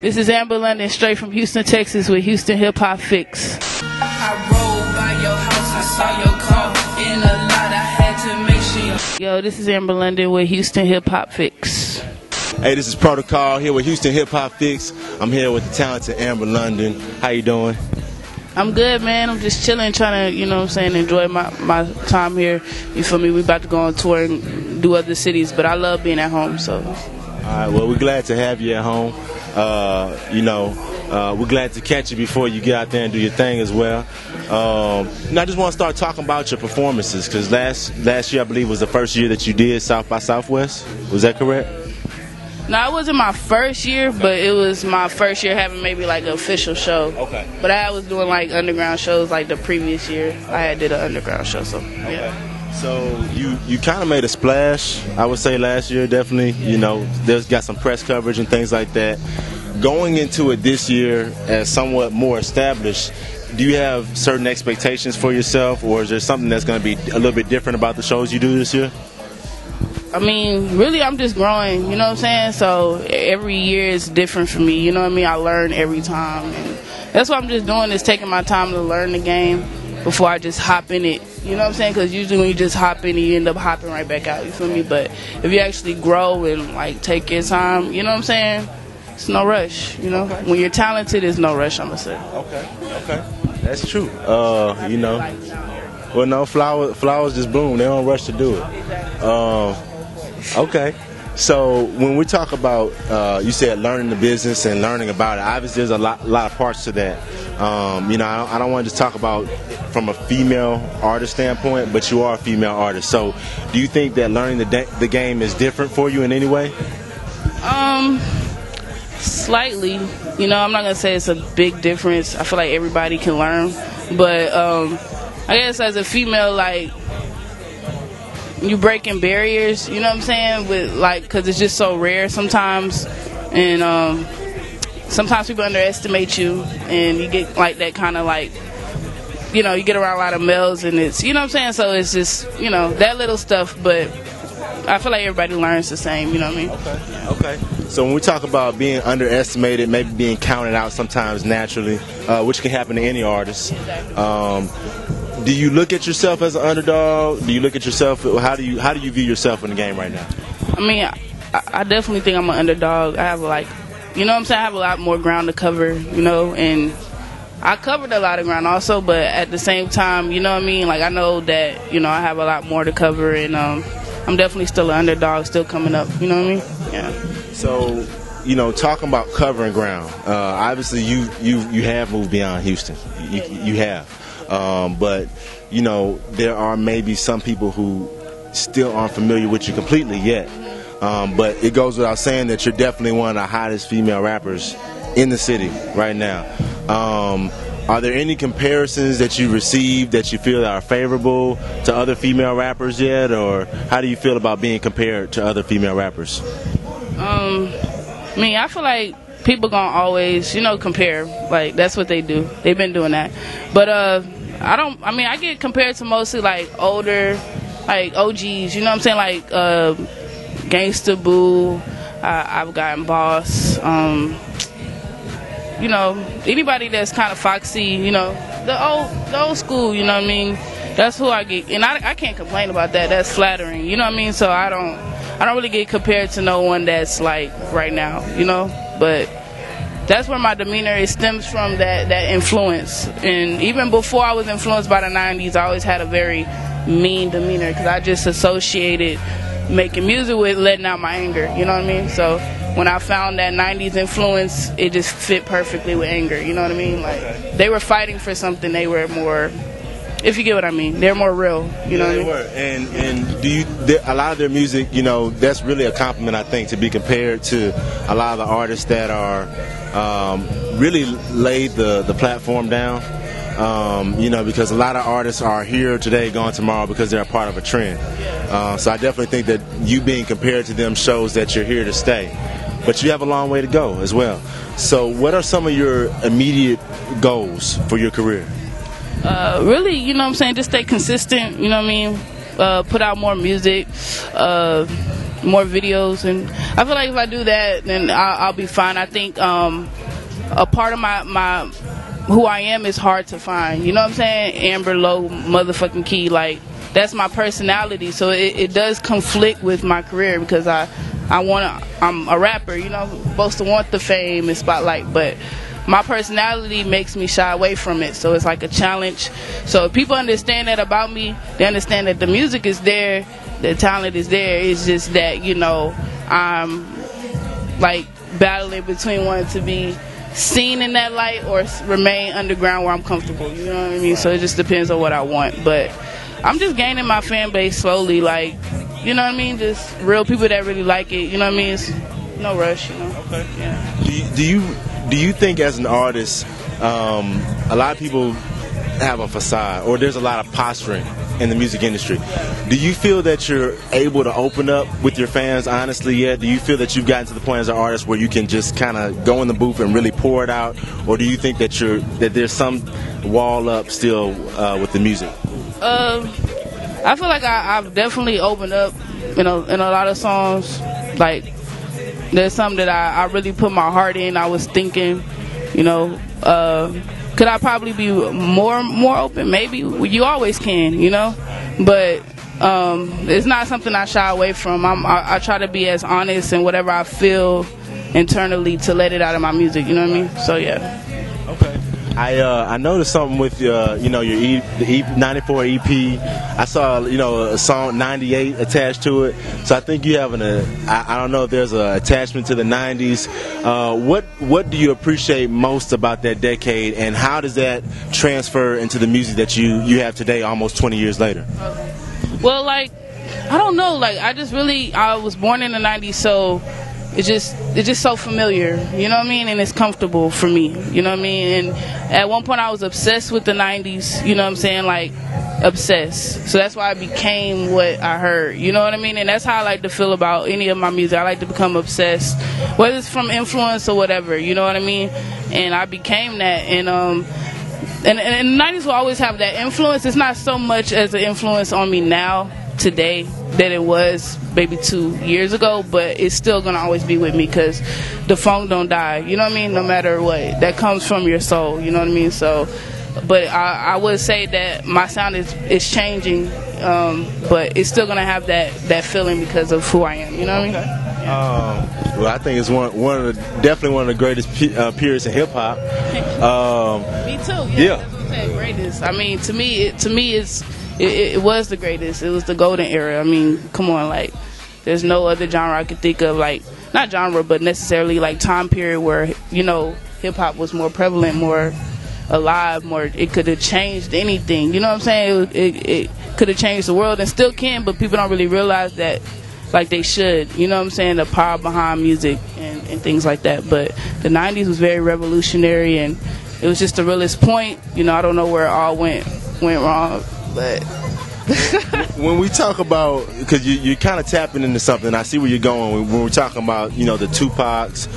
This is Amber London, straight from Houston, Texas, with HoustonHipHopFix. I rolled by your house, I saw your car in a lot, I had to make sure. Yo, this is Amber London with HoustonHipHopFix. Hey, this is Protocol here with HoustonHipHopFix. I'm here with the talented Amber London. How you doing? I'm good, man. I'm just chilling, trying to, enjoy my time here. You feel me? We about to go on tour and do other cities, but I love being at home, so. All right, well, we're glad to have you at home. We're glad to catch you before you get out there and do your thing as well. I just want to start talking about your performances, because last year, I believe, was the first year that you did South by Southwest. Was that correct? No, it wasn't my first year, but it was my first year having maybe like an official show. Okay. But I was doing like underground shows like the previous year. Okay. I had did an underground show, so yeah. Okay. So you kind of made a splash, I would say, last year, definitely. There's got some press coverage and things like that. Going into it this year as somewhat more established, do you have certain expectations for yourself, or is there something that's going to be a little bit different about the shows you do this year? I mean, really, I'm just growing, you know what I'm saying? So every year is different for me, you know what I mean? I learn every time. And that's what I'm just doing, is taking my time to learn the game before I just hop in it. You know what I'm saying? Because usually when you just hop in it, you end up hopping right back out, you feel me? But if you actually grow and, like, take your time, you know what I'm saying? It's no rush, you know? Okay. When you're talented, there's no rush, I'm going to say. Okay. That's true. Well, no, flowers just bloom. They don't rush to do it. Okay. So when we talk about, you said learning the business and learning about it, obviously there's a lot of parts to that. I don't want to just talk about from a female artist standpoint, but you are a female artist. So do you think that learning the game is different for you in any way? Slightly. I'm not going to say it's a big difference. I feel like everybody can learn. But I guess as a female, like, you breaking barriers, you know what I'm saying, with, like, because it's just so rare sometimes, and sometimes people underestimate you, and you get like that kind of, like, you get around a lot of males, and it's, you know what I'm saying, so it's just, that little stuff. But I feel like everybody learns the same, you know what I mean? Okay. So when we talk about being underestimated, maybe being counted out sometimes naturally, which can happen to any artist, do you look at yourself as an underdog? Do you look at yourself? How do you view yourself in the game right now? I mean, I definitely think I'm an underdog. I have I have a lot more ground to cover, and I covered a lot of ground also. But at the same time, you know what I mean? Like, I know that I have a lot more to cover, and I'm definitely still an underdog, still coming up. You know what I mean? Yeah. So, talking about covering ground, obviously you have moved beyond Houston. You have. But there are maybe some people who still aren't familiar with you completely yet. But it goes without saying that you're definitely one of the hottest female rappers in the city right now. Are there any comparisons that you received that you feel are favorable to other female rappers yet, or how do you feel about being compared to other female rappers? I feel like people gonna always, compare. Like, that's what they do. They've been doing that. But I get compared to mostly like older, like OGs, you know what I'm saying? Like Gangsta Boo, I've gotten Boss, anybody that's kind of foxy, the old school, you know what I mean? That's who I get, and I can't complain about that. That's flattering, you know what I mean? So I don't really get compared to no one that's like right now, but that's where my demeanor stems from, that influence. And even before I was influenced by the 90s, I always had a very mean demeanor, because I just associated making music with letting out my anger, you know what I mean? So when I found that 90s influence, it just fit perfectly with anger, you know what I mean? Like, they were fighting for something. They were more, if you get what I mean, they're more real, you know what I mean? They were. And a lot of their music, that's really a compliment, I think, to be compared to a lot of the artists that are really laid the platform down, because a lot of artists are here today, gone tomorrow, because they're a part of a trend. So I definitely think that you being compared to them shows that you're here to stay. But you have a long way to go as well. So what are some of your immediate goals for your career? Really, just stay consistent, you know what I mean? Put out more music, more videos, and I feel like if I do that, then I'll be fine. I think a part of my who I am is hard to find. You know what I'm saying? Amber Low motherfucking Key, like that's my personality. So it does conflict with my career because I'm a rapper. You know, supposed to want the fame and spotlight, but my personality makes me shy away from it, so it's like a challenge. So if people understand that about me, they understand that the music is there, the talent is there. It's just that, you know, I'm like battling between wanting to be seen in that light or remain underground where I'm comfortable. You know what I mean? So it just depends on what I want. But I'm just gaining my fan base slowly, like, you know what I mean? Just real people that really like it. You know what I mean? It's no rush, you know? Okay. Yeah. Do you think as an artist, a lot of people have a facade, or there's a lot of posturing in the music industry? Do you feel that you're able to open up with your fans honestly yet? Do you feel that you've gotten to the point as an artist where you can just kind of go in the booth and really pour it out, or do you think that there's some wall up still with the music? I feel like I've definitely opened up, you know, in a lot of songs. Like, there's something that I really put my heart in. I was thinking, you know, could I probably be more open? Maybe. You always can, you know, but it's not something I shy away from. I try to be as honest in whatever I feel internally to let it out of my music. You know what I mean? So yeah. Okay. I noticed something with you know, your the 94 EP. I saw, you know, a song 98 attached to it. So I think you have I don't know if there's an attachment to the 90s. What do you appreciate most about that decade, and how does that transfer into the music that you have today, almost 20 years later? Well, like, I don't know. Like, I was born in the 90s, so it's just so familiar, you know what I mean, and it's comfortable for me, you know what I mean. And at one point I was obsessed with the 90s, you know what I'm saying, like obsessed. So that's why I became what I heard, you know what I mean. And that's how I like to feel about any of my music. I like to become obsessed, whether it's from influence or whatever, you know what I mean. And I became that, and the 90s will always have that influence. It's not so much as an influence on me now, today, that it was maybe 2 years ago, but it's still gonna always be with me because the funk don't die, you know what I mean, no matter what. That comes from your soul, you know what I mean. So, but I would say that my sound is changing, but it's still gonna have that feeling because of who I am, you know what I mean. Well, I think it's definitely one of the greatest periods in hip hop. Me too. Yeah. That's what I'm saying, greatest. I mean, to me, it was the greatest. It was the golden era. I mean, come on, like, there's no other genre I could think of, like, not genre, but necessarily like time period where, you know, hip hop was more prevalent, more alive, more. It could have changed anything. You know what I'm saying? It could have changed the world, and still can, but people don't really realize that like they should. You know what I'm saying? The power behind music and things like that. But the 90s was very revolutionary, and it was just the realest point. You know, I don't know where it all went wrong. But when we talk about, because you're kind of tapping into something, I see where you're going when we're talking about, you know, the Tupacs,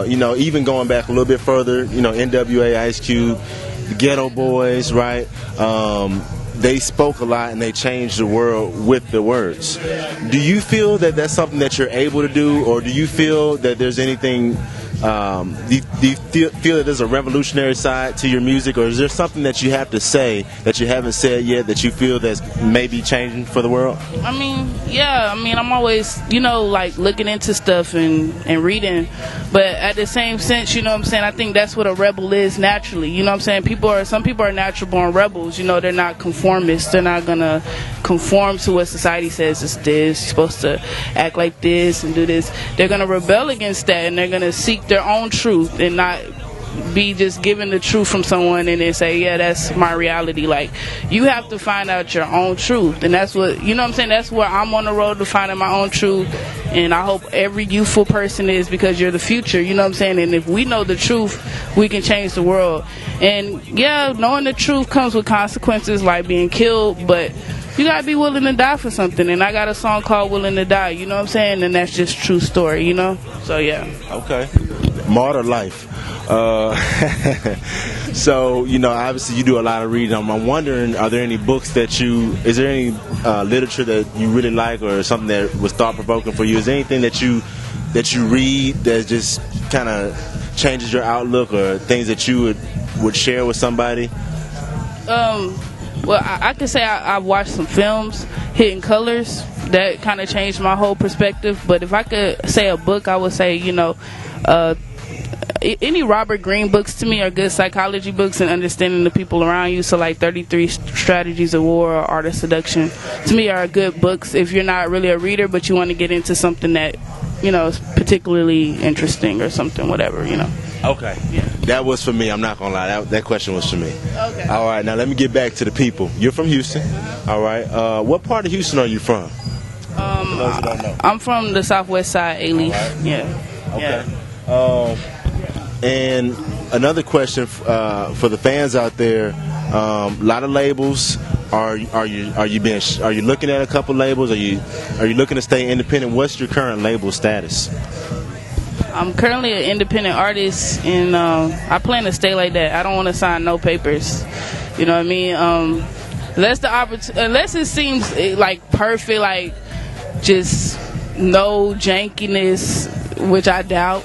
you know, even going back a little bit further, you know, NWA, Ice Cube, the Ghetto Boys, right? They spoke a lot and they changed the world with the words. Do you feel that that's something that you're able to do, or do you feel that there's anything? Do you feel that there's a revolutionary side to your music, or is there something that you have to say that you haven't said yet that you feel that's maybe changing for the world? I mean, yeah. I mean, I'm always, you know, like looking into stuff and reading, but at the same sense, you know what I'm saying, I think that's what a rebel is naturally. You know what I'm saying? Some people are natural born rebels. You know, they're not conformists. They're not gonna conform to what society says is this. You're supposed to act like this and do this. They're gonna rebel against that, and they're gonna seek their own truth and not be just given the truth from someone and then say, yeah, that's my reality. Like, you have to find out your own truth, and that's what, you know what I'm saying, that's where I'm on the road to finding my own truth, and I hope every youthful person is, because you're the future, you know what I'm saying. And if we know the truth, we can change the world. And yeah, knowing the truth comes with consequences like being killed, but you gotta be willing to die for something. And I got a song called Willing to Die, you know what I'm saying, and that's just true story, you know. So yeah. Okay. Martyr life. So, you know, obviously you do a lot of reading. I'm wondering, are there any books that is there any literature that you really like, or something that was thought-provoking for you? Is there anything that you read that just kind of changes your outlook, or things that you would share with somebody? Well, I could say I've watched some films, Hidden Colors, that kind of changed my whole perspective. But if I could say a book, I would say, you know, any Robert Greene books to me are good psychology books and understanding the people around you. So like 33 Strategies of War or Art of Seduction, to me, are good books if you're not really a reader but you want to get into something that, you know, is particularly interesting or something, whatever, you know. Okay. Yeah. That was for me. I'm not going to lie. That question was for me. Okay. All right. Now, let me get back to the people. You're from Houston. All right. What part of Houston are you from? For those who don't know. I'm from the southwest side, A-Leaf. Right. Yeah. Okay. Yeah. And another question for the fans out there, a lot of labels. Are you looking at a couple labels? Are you looking to stay independent? What's your current label status? I'm currently an independent artist, and I plan to stay like that. I don't want to sign no papers. You know what I mean? Unless it seems like perfect, like just no jankiness, which I doubt,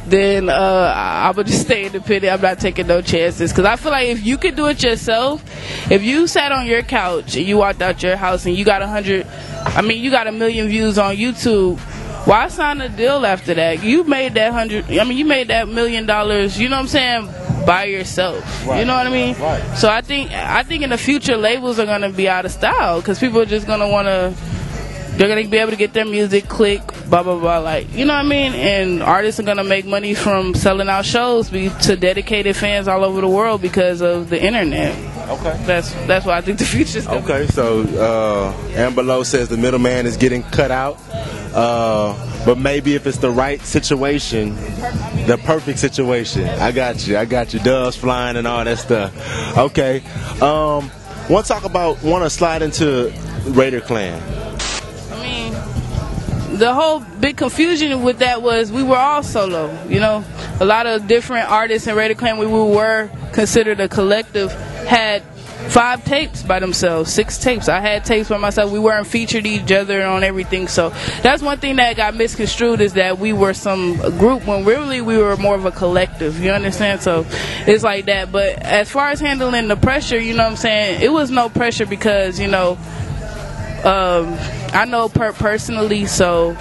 then I would just stay independent. I'm not taking no chances, because I feel like if you could do it yourself, if you sat on your couch and you walked out your house and you got 1 million views on YouTube, why sign a deal after that? You made that you made that $1 million, you know what I'm saying, by yourself. Right. You know what I mean? Right. So I think in the future labels are gonna be out of style, because people are just gonna they're gonna be able to get their music, click, blah blah blah, like, you know what I mean? And artists are gonna make money from selling out shows to dedicated fans all over the world because of the internet. Okay. That's why I think the future's gonna be. So Amber Lowe says the middleman is getting cut out. But maybe if it's the right situation, the perfect situation. I got you. Doves flying and all that stuff. Okay. Want to slide into Raider Klan. The whole big confusion with that was we were all solo, you know. A lot of different artists in Raider Klan, we were considered a collective, had 5 tapes by themselves, 6 tapes. I had tapes by myself. We weren't featured each other on everything. So that's one thing that got misconstrued, is that we were some group when really we were more of a collective. You understand? So it's like that. But as far as handling the pressure, you know what I'm saying, it was no pressure, because, you know, I know personally, so,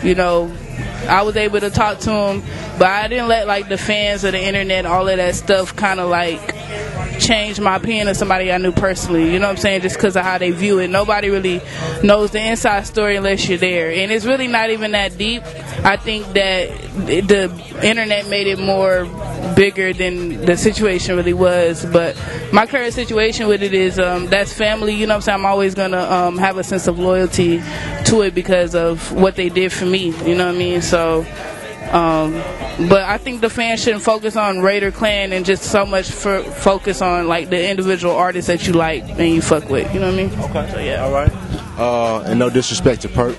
you know, I was able to talk to him, but I didn't let like the fans or the internet, all of that stuff, kind of like change my opinion of somebody I knew personally. You know what I'm saying? Just because of how they view it. Nobody really knows the inside story unless you're there, and it's really not even that deep. I think that the internet made it more bigger than the situation really was. But my current situation with it is that's family. You know what I'm saying? I'm always gonna have a sense of loyalty to it because of what they did for me. You know what I mean? So but I think the fans shouldn't focus on Raider Klan and just so much focus on like the individual artists that you like and you fuck with. You know what I mean? Okay. So, yeah. All right. And no disrespect to Perk.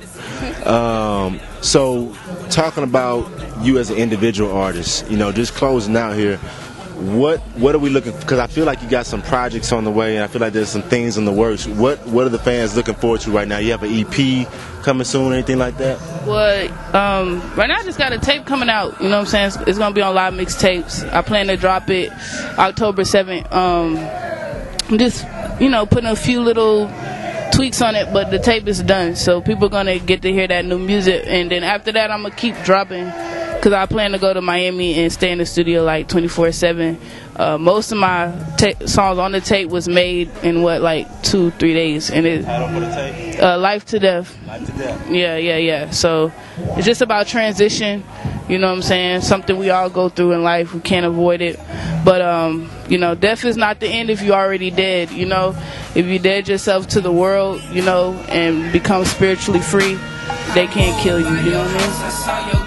So talking about you as an individual artist, you know, just closing out here, what are we looking, because I feel like you got some projects on the way, and I feel like there's some things in the works. What are the fans looking forward to right now? You have an EP coming soon, anything like that? Well, right now I just got a tape coming out, you know what I'm saying? It's going to be on live mixtapes. I plan to drop it October 7th. I'm just, you know, putting a few little tweaks on it, but the tape is done, so people are going to get to hear that new music. And then after that, I'm going to keep dropping, because I plan to go to Miami and stay in the studio like 24/7. Most of my songs on the tape was made in like 2-3 days, and it title for the tape? Life to Death. Life to Death. Yeah. So it's just about transition. You know what I'm saying? Something we all go through in life. We can't avoid it. But you know, death is not the end if you're already dead. You know, if you dead yourself to the world, you know, and become spiritually free, they can't kill you. You know what I mean?